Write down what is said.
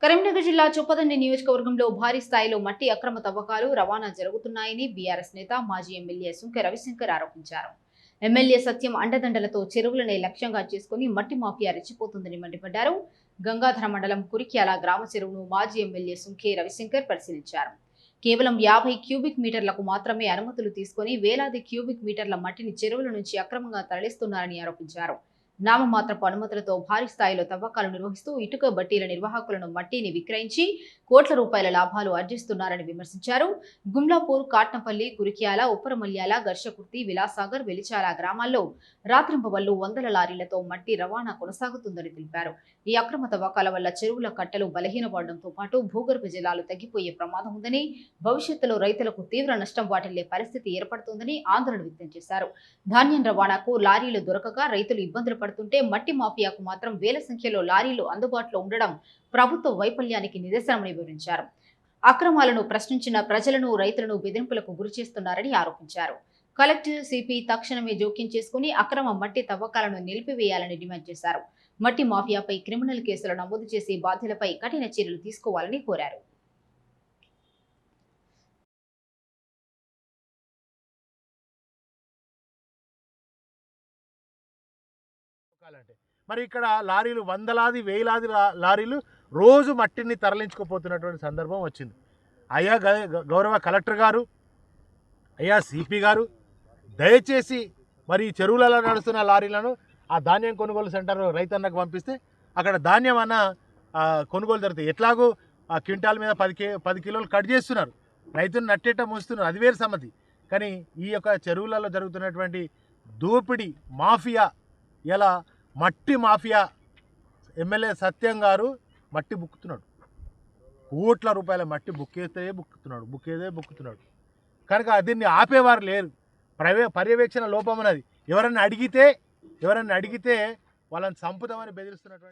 కరీంనగర్ జిల్లా చొప్పదండి నియోజకవర్గంలో భారీ స్థాయిలో మట్టి అక్రమ తవ్వకాలు రవాణా జరుగుతున్నాయని బీఆర్ఎస్ నేత మాజీ ఎమ్మెల్యే సుంకె రవిశంకర్ ఆరోపించారు. ఎమ్మెల్యే సత్యం అండదండలతో చెరువులనే లక్ష్యంగా చేసుకుని మట్టి మాఫియా రెచ్చిపోతుందని మండిపడ్డారు. గంగాధర మండలం కురిక్యాల గ్రామ చెరువును మాజీ ఎమ్మెల్యే సుంకె రవిశంకర్ పరిశీలించారు. కేవలం 50 క్యూబిక్ మీటర్లకు మాత్రమే అనుమతులు తీసుకుని వేలాది క్యూబిక్ మీటర్ల మట్టిని చెరువుల నుంచి అక్రమంగా తరలిస్తున్నారని ఆరోపించారు. నామమాత్రపు అనుమతులతో భారీ స్థాయిలో తవ్వకాలు నిర్వహిస్తూ ఇటుక బట్టీల నిర్వాహకులను మట్టిని విక్రయించి కోట్ల రూపాయల లాభాలు ఆర్జిస్తున్నారని విమర్శించారు. గుమ్లాపూర్, కాట్నపల్లి, కురిక్యాల, ఉప్పరమల్యాల, ఘర్షకుర్తి, విలాసాగర్, వెలిచాల గ్రామాల్లో రాత్రింపవళ్లు వందల లారీలతో మట్టి రవాణా కొనసాగుతుందని తెలిపారు. ఈ అక్రమ తవ్వకాల వల్ల చెరువుల కట్టలు బలహీనపడడంతో పాటు భూగర్భ జలాలు తగ్గిపోయే ప్రమాదం ఉందని, భవిష్యత్తులో రైతులకు తీవ్ర నష్టం వాటిల్లే పరిస్థితి ఏర్పడుతుందని ఆందోళన వ్యక్తం చేశారు. ధాన్యం రవాణాకు లారీలు దొరకక రైతులు ఇబ్బందులు పడుతుంటే మట్టి మాఫియాకు మాత్రం వేల సంఖ్యలో లారీలు అందుబాటులో ఉండడం ప్రభుత్వ వైఫల్యానికి నిదర్శనమని వివరించారు. అక్రమాలను ప్రశ్నించిన ప్రజలను, రైతులను బెదిరింపులకు గురి చేస్తున్నారని ఆరోపించారు. కలెక్టర్, సిపి తక్షణమే జోక్యం చేసుకుని అక్రమ మట్టి తవ్వకాలను నిలిపివేయాలని డిమాండ్ చేశారు. మట్టి మాఫియాపై క్రిమినల్ కేసులు నమోదు చేసి బాధ్యులపై కఠిన చర్యలు తీసుకోవాలని కోరారు. మరి ఇక్కడ లారీలు వందలాది వేలాది లారీలు రోజు మట్టిని తరలించుకుపోతున్నటువంటి సందర్భం వచ్చింది. అయ్యా గౌరవ కలెక్టర్ గారు, అయ్యా సిపి గారు, దయచేసి మరి చెరువులలో నడుస్తున్న లారీలను ఆ ధాన్యం కొనుగోలు సెంటర్ రైతన్నకు పంపిస్తే అక్కడ ధాన్యం అన్న కొనుగోలు జరుగుతాయి. ఎట్లాగూ ఆ క్వింటాల్ మీద 10 కిలోలు కట్ చేస్తున్నారు, రైతును నట్టేట మోస్తున్నారు, అది వేరు సమ్మతి. కానీ ఈ యొక్క చెరువులలో జరుగుతున్నటువంటి దోపిడీ మాఫియా, ఇలా మట్టి మాఫియా, ఎమ్మెల్యే సత్యం గారు మట్టి బుక్కుతున్నాడు, కోట్ల రూపాయల మట్టి బుక్కుతున్నాడు. కనుక దీన్ని ఆపేవారు లేరు. పర్యవేక్షణ లోపం ఉన్నది. ఎవరన్నా అడిగితే వాళ్ళని చంపుదామని బెదిరిస్తున్నటువంటి